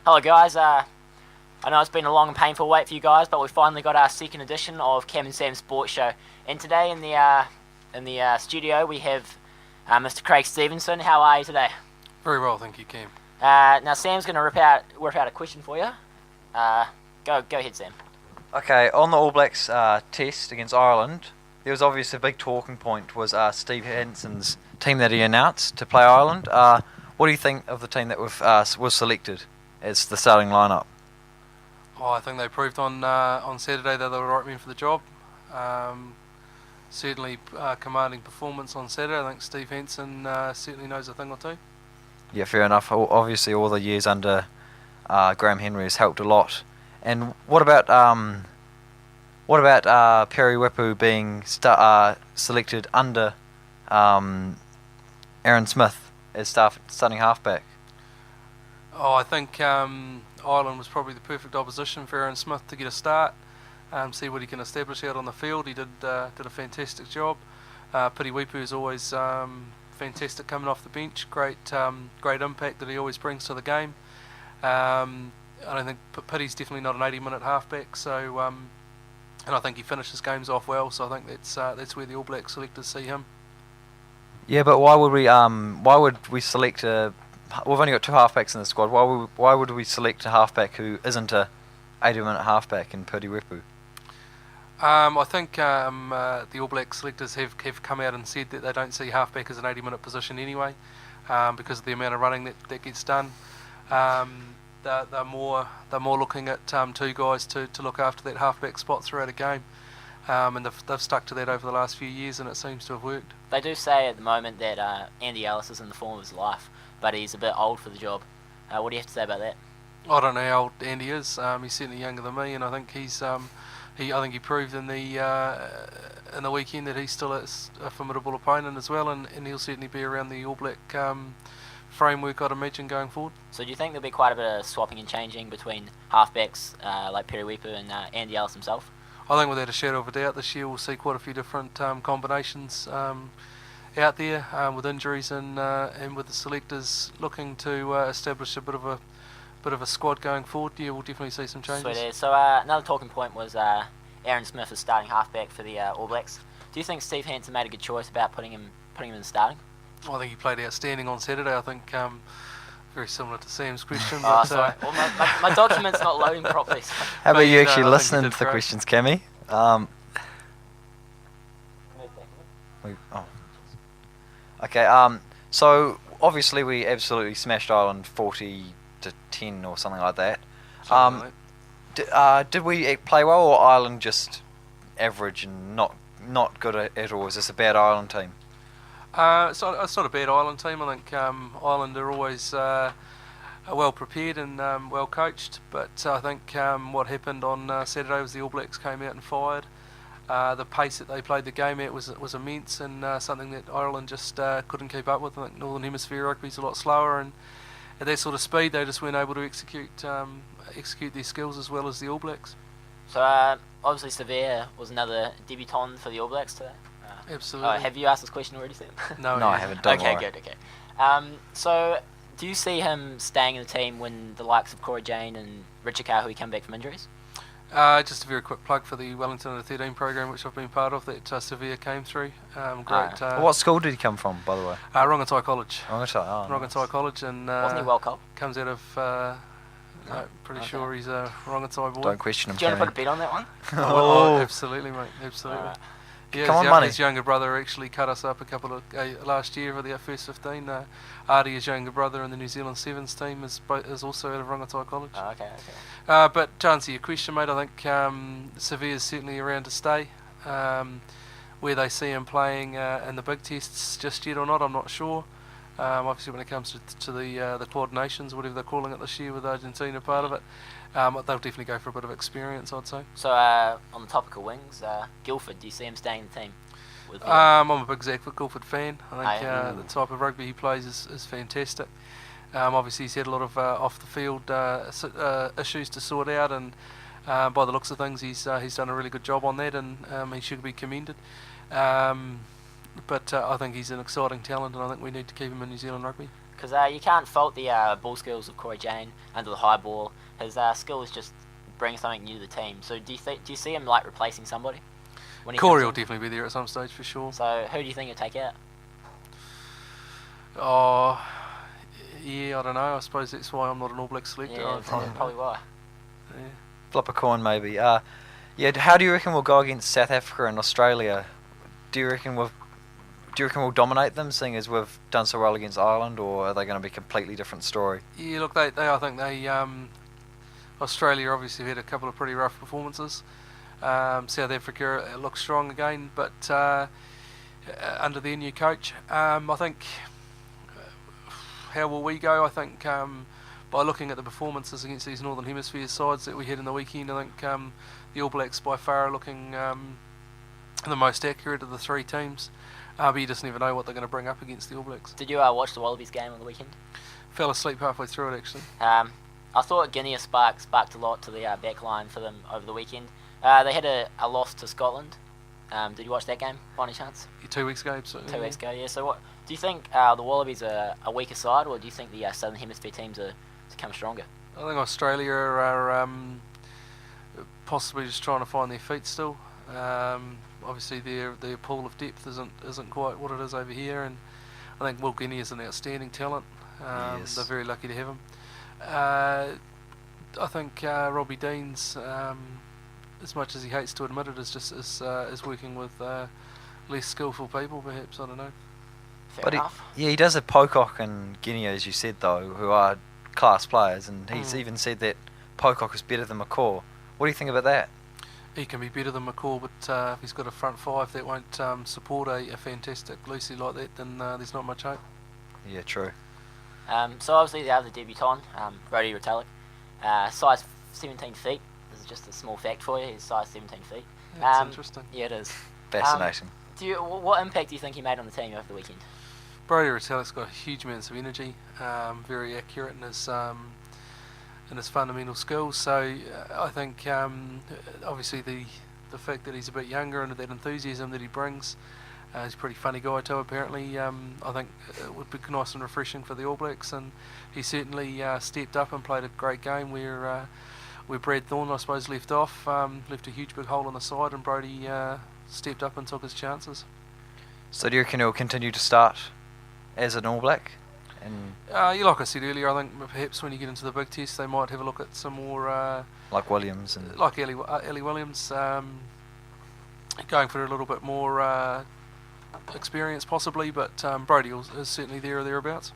Hello guys, I know it's been a long and painful wait for you guys, but we finally got our second edition of Cam and Sam's Sports Show. And today in the studio we have Mr Craig Stevenson. How are you today? Very well, thank you, Cam. Now Sam's going to rip out a question for you. Go ahead, Sam. Okay, on the All Blacks test against Ireland, there was obviously a big talking point was Steve Hanson's team that he announced to play Ireland. What do you think of the team that was selected as the starting lineup? I think they proved on Saturday that they were the right men for the job. Certainly commanding performance on Saturday. I think Steve Hanson certainly knows a thing or two. Yeah, fair enough. Obviously, all the years under Graham Henry has helped a lot. And what about Perry Whippu being selected under Aaron Smith as starting halfback? I think Ireland was probably the perfect opposition for Aaron Smith to get a start, see what he can establish out on the field. He did a fantastic job. Perry Whippu is always fantastic coming off the bench. Great impact that he always brings to the game. I don't think Perry's definitely not an 80-minute halfback, so and I think he finishes games off well. So I think that's where the All Black selectors see him. Yeah, but why would we select a? We've only got two halfbacks in the squad. Why would we select a halfback who isn't a 80-minute halfback in Perry Whippu? I think the All Black selectors have come out and said that they don't see halfback as an 80-minute position anyway, because of the amount of running that gets done. They're more looking at two guys to look after that halfback spot throughout a game. And they've stuck to that over the last few years, and it seems to have worked. They do say at the moment that Andy Ellis is in the form of his life, but he's a bit old for the job. What do you have to say about that? I don't know how old Andy is. He's certainly younger than me, and I think he proved in the weekend that he's still a formidable opponent as well, and he'll certainly be around the All Black framework, I'd imagine, going forward. So do you think there'll be quite a bit of swapping and changing between halfbacks like Perry Whippu and Andy Ellis himself? I think without a shadow of a doubt this year we'll see quite a few different combinations out there with injuries and with the selectors looking to establish a bit of a squad going forward. Yeah, we'll definitely see some changes. Sweet. So another talking point was Aaron Smith as starting halfback for the All Blacks. Do you think Steve Hanson made a good choice about putting him in starting? I think he played outstanding on Saturday. I think very similar to Sam's question. Oh, sorry. Well, my document's not loading properly. So. How about you actually listening to the questions, Cammy? Okay. So obviously we absolutely smashed Ireland 40-10 or something like that. Did we play well, or Ireland just average and not good at all? Is this a bad Ireland team? It's not a bad Ireland team. I think Ireland are always well prepared and well coached, but I think what happened on Saturday was the All Blacks came out and fired. The pace that they played the game at was immense, and something that Ireland just couldn't keep up with. I think Northern Hemisphere rugby's a lot slower, and at that sort of speed they just weren't able to execute their skills as well as the All Blacks. So obviously Sevilla was another debutant for the All Blacks today. Absolutely. Have you asked this question already, Sam? No, I haven't. Don't okay, worry. good. Okay. So, do you see him staying in the team when the likes of Corey Jane and Richard Kahui come back from injuries? Just a very quick plug for the Wellington Under 13 program, which I've been part of, that Sevilla came through. What school did he come from, by the way? Rongotai College. Rongotai College, and wasn't he World Cup? Comes out of. Pretty sure he's a Rongotai boy. Don't question him. Do you want to put a bet on that one? Oh, absolutely, mate. Absolutely. Yeah, Come on, money. His younger brother actually cut us up a couple of last year for the first 15. Artie, his younger brother in the New Zealand Sevens team, is also out of Rongotai College. Oh, okay. But to answer your question, mate, I think Sevilla's certainly around to stay. Where they see him playing in the big tests just yet or not, I'm not sure. Obviously, when it comes to the Quad Nations, whatever they're calling it this year, with Argentina part of it, they'll definitely go for a bit of experience, I'd say. So on the topic of wings, Guildford, do you see him staying in the team? I'm a big Zach Guildford fan. I think the type of rugby he plays is fantastic. Obviously, he's had a lot of off the field issues to sort out, and by the looks of things, he's done a really good job on that, and he should be commended. But I think he's an exciting talent, and I think we need to keep him in New Zealand rugby. Because you can't fault the ball skills of Corey Jane under the high ball. His skills just bring something new to the team. So do you see him like replacing somebody? When he Corey comes will in? definitely be there at some stage for sure. So who do you think he'll take out? Oh, yeah, I don't know. I suppose that's why I'm not an All Black selector. Yeah, probably why. Yeah. Flip a coin, maybe. Yeah. How do you reckon we'll go against South Africa and Australia? Do you reckon we'll dominate them, seeing as we've done so well against Ireland, or are they going to be a completely different story? Yeah, look, I think they Australia obviously had a couple of pretty rough performances. South Africa looks strong again, but under their new coach, I think. How will we go? I think by looking at the performances against these Northern Hemisphere sides that we had in the weekend, I think the All Blacks by far are looking the most accurate of the three teams. But you just never know what they're going to bring up against the All Blacks. Did you watch the Wallabies game on the weekend? Fell asleep halfway through it, actually. I thought Guinea sparked a lot to the back line for them over the weekend. They had a loss to Scotland. Did you watch that game by any chance? 2 weeks ago, so 2 weeks ago, yeah. So what do you think? The Wallabies are a weaker side, or do you think the Southern Hemisphere teams are to come stronger? I think Australia are possibly just trying to find their feet still. Obviously, their pool of depth isn't quite what it is over here, and I think Will Guinea is an outstanding talent. Yes. They're very lucky to have him. I think Robbie Deans, as much as he hates to admit it, is working with less skillful people, perhaps. I don't know. Fair enough. He does have Pocock and Guinea, as you said, though, who are class players, and he's even said that Pocock is better than McCaw. What do you think about that? He can be better than McCaw, but if he's got a front five that won't support a fantastic Lucy like that, then there's not much hope. Yeah, true. So obviously the other debutant, Rhodey Retallick, size 17 feet. This is just a small fact for you. He's size 17 feet. That's interesting. Yeah, it is. Fascinating. What impact do you think he made on the team over the weekend? Brody Retallick's got huge amounts of energy, very accurate in his fundamental skills. So I think obviously the fact that he's a bit younger and that enthusiasm that he brings, he's a pretty funny guy too apparently. I think it would be nice and refreshing for the All Blacks, and he certainly stepped up and played a great game where Brad Thorne, I suppose, left off, left a huge big hole in the side, and Brody stepped up and took his chances. So do you reckon he'll continue to start as an All Black? And like I said earlier, I think perhaps when you get into the big test, they might have a look at some more like Williams and like Ellie Williams, going for a little bit more experience possibly, but Brody is certainly there or thereabouts.